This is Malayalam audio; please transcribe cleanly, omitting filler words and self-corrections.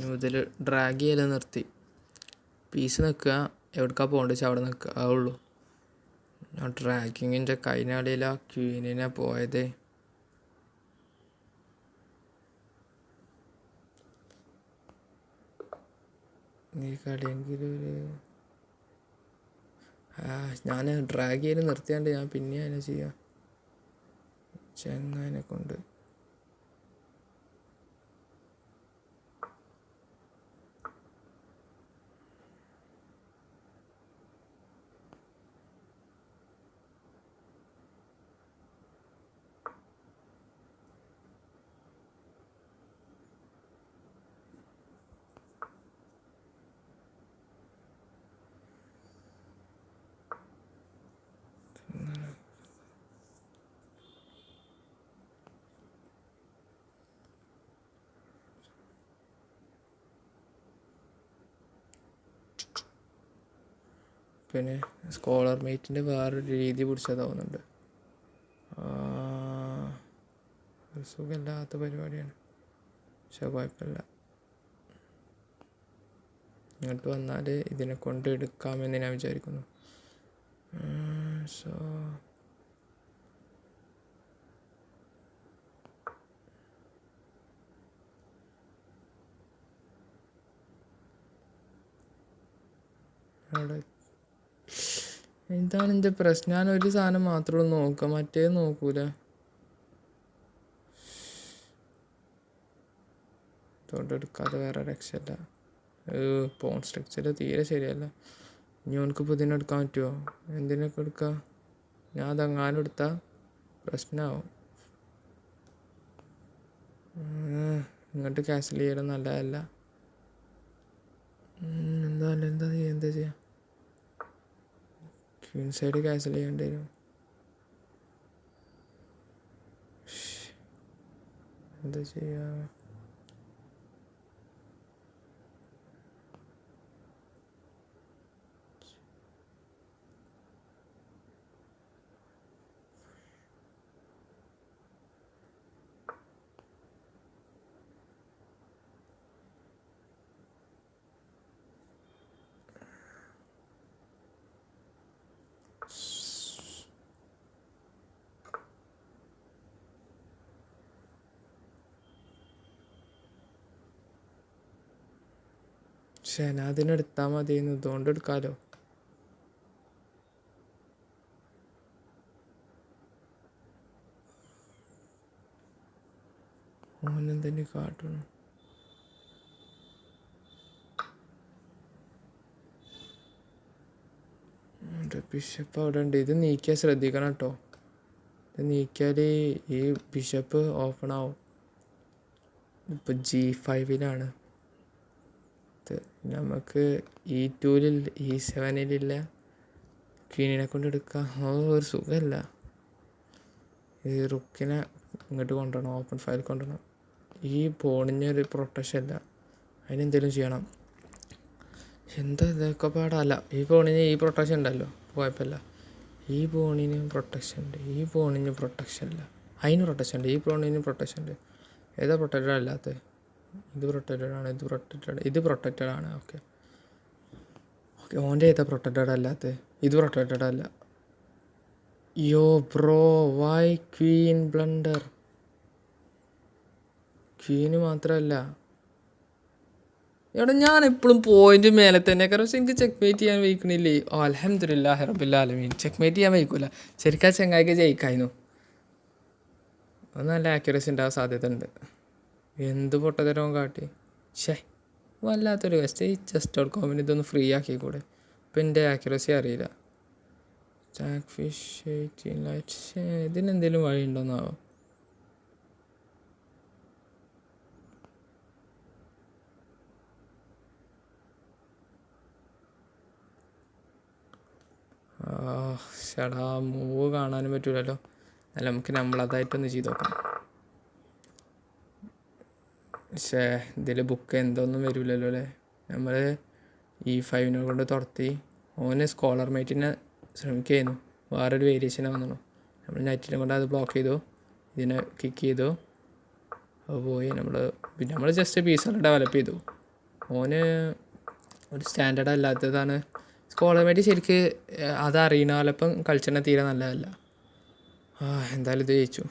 മുതൽ ഡ്രാഗ് ചെയ്യൽ നിർത്തി. പീസ് നിൽക്കുക, എവിടേക്കാണ് പോകേണ്ടത് വെച്ചാൽ അവിടെ നിൽക്കുക, അതേ ഉള്ളൂ. ആ ഡ്രാഗിങ്ങിൻ്റെ കൈനാളിയിലാ ക്വീനിനെ പോയത്. ഈ കളിയെങ്കിൽ ഞാൻ ഡ്രാഗ് ചെയ്ത് നിർത്തിയാണ്ട് ഞാൻ പിന്നെ അതിനെ ചെയ്യാം ചെങ്ങാനെ കൊണ്ട്. പിന്നെ സ്കോളർ മീറ്റിൻ്റെ വേറൊരു രീതി പിടിച്ചതാവുന്നുണ്ട്. സുഖമില്ലാത്ത പരിപാടിയാണ്, പക്ഷെ കുഴപ്പമില്ല. ഇങ്ങോട്ട് വന്നാൽ ഇതിനെ കൊണ്ട് എടുക്കാമെന്ന് ഞാൻ വിചാരിക്കുന്നു. സോ അവിടെ എന്താണ് എൻ്റെ പ്രശ്നം? ഞാൻ ഒരു സാധനം മാത്രമേ നോക്കുക, മറ്റേത് നോക്കൂല. തൊണ്ടെടുക്കാതെ വേറെ രക്ഷയില്ല. പോൺ സ്ട്രക്ചർ തീരെ ശരിയല്ല. ഇനി ഓനക്ക് ഇതിനെടുക്കാൻ പറ്റുമോ? എന്തിനൊക്കെ എടുക്കുക? ഞാൻ അതെങ്ങാനും എടുത്താൽ പ്രശ്നമാവും. ഇങ്ങോട്ട് ക്യാൻസൽ ചെയ്യണം നല്ലതല്ല. എന്താ ചെയ്യാം? ക്വീൻ സൈഡ് ക്യാൻസൽ ചെയ്യേണ്ടി വരും. എന്താ ചെയ്യുക? പക്ഷേ ഞാൻ അതിനെടുത്താൽ മതിയെന്ന്, ഇതുകൊണ്ട് എടുക്കാമല്ലോ. ഓനെന്തെന്നെ കാട്ടണം? ബിഷപ്പ് അവിടെ ഉണ്ട്. ഇത് നീക്കിയാൽ ശ്രദ്ധിക്കണം കേട്ടോ. ഇത് നീക്കിയാൽ ഈ ബിഷപ്പ് ഓപ്പൺ ആവും. ഇപ്പം G5 നമുക്ക് E2 E7 ക്വീനിനെ കൊണ്ട് എടുക്കാം. ഒരു സുഖമല്ല. ഈ റുക്കിനെ ഇങ്ങോട്ട് കൊണ്ടുവരണം, ഓപ്പൺ ഫയൽ കൊണ്ടുവരണം. ഈ പോണിനൊരു പ്രൊട്ടക്ഷൻ ഇല്ല, അതിനെന്തെങ്കിലും ചെയ്യണം. എന്താ ഇതൊക്കെ പാടല്ല. ഈ പോണിന് ഈ പ്രൊട്ടക്ഷൻ ഉണ്ടല്ലോ, കുഴപ്പമില്ല. ഈ പോണിന് പ്രൊട്ടക്ഷൻ ഉണ്ട്, ഈ പോണിന് പ്രൊട്ടക്ഷൻ ഇല്ല. അതിന് പ്രൊട്ടക്ഷൻ ഉണ്ട്, ഈ പോണിന് പ്രൊട്ടക്ഷൻ ഉണ്ട്. ഏതാ പ്രൊട്ടക്റ്റഡ് അല്ലാത്തത്? ഇത് പ്രൊട്ടക്റ്റഡ് ആണ്, ഇത് പ്രൊട്ടക്റ്റഡ് ആണ്. ഓക്കെ, ഓൻ്റെ ഏതാ പ്രൊട്ടക്റ്റഡ് അല്ലാത്തത്? ഇത് പ്രൊട്ടക്റ്റഡ് അല്ല. Yo bro, why queen blunder? ക്വീന് മാത്രമല്ല, എവിടെ ഞാൻ എപ്പോഴും പോയിന്റ് മേലെ തന്നെ. കാരണം എനിക്ക് ചെക്ക് മേറ്റ് ചെയ്യാൻ വയ്ക്കണില്ലേ. അൽഹംദുലില്ലാഹി റബ്ബിൽ ആലമീൻ. ചെക്ക് മേറ്റ് ചെയ്യാൻ വയ്ക്കില്ല. ശരിക്കും ചെങ്ങായിക്ക് ജയിക്കായിരുന്നു. അത് നല്ല ആക്യുറസി ഉണ്ടാകാൻ സാധ്യത ഉണ്ട്. എന്ത് പൊട്ടത്തരവും കാട്ടി. വല്ലാത്തൊരു ഈ Chess.com ഇതൊന്ന് ഫ്രീ ആക്കിക്കൂടെ? ഇപ്പം എൻ്റെ ആക്യുറസി അറിയില്ല. ജാക്ക് ഫിഷ് 18 ലൈറ്റ്സ്, ഇതിനെന്തെങ്കിലും വഴി ഉണ്ടോന്നാവോ? ചേടാ, മൂവ് കാണാനും പറ്റൂലല്ലോ. അല്ല, നമുക്ക് നമ്മളതായിട്ടൊന്ന് ചെയ്ത് നോക്കാം. പക്ഷേ ഇതിൽ ബുക്ക് എന്തൊന്നും വരില്ലല്ലോ അല്ലേ. നമ്മൾ E5 കൊണ്ട് തുറത്തി. ഓന് സ്കോളർ മേറ്റിനെ ശ്രമിക്കുകയായിരുന്നു. വേറൊരു വേരിയേഷനെ വന്നു. നമ്മൾ നെറ്റിനെ കൊണ്ട് അത് ബ്ലോക്ക് ചെയ്തു. ഇതിനെ കിക്ക് ചെയ്തു, അത് പോയി. നമ്മൾ ജസ്റ്റ് പീസുകൾ ഡെവലപ്പ് ചെയ്തു. ഓന് ഒരു സ്റ്റാൻഡേർഡ് അല്ലാത്തതാണ്. സ്കോളർമേറ്റ് ശരിക്ക് അതറിയണ പോലപ്പം കളിച്ചിട്ട് തീരെ നല്ലതല്ല. എന്തായാലും ഇത് ജയിച്ചു.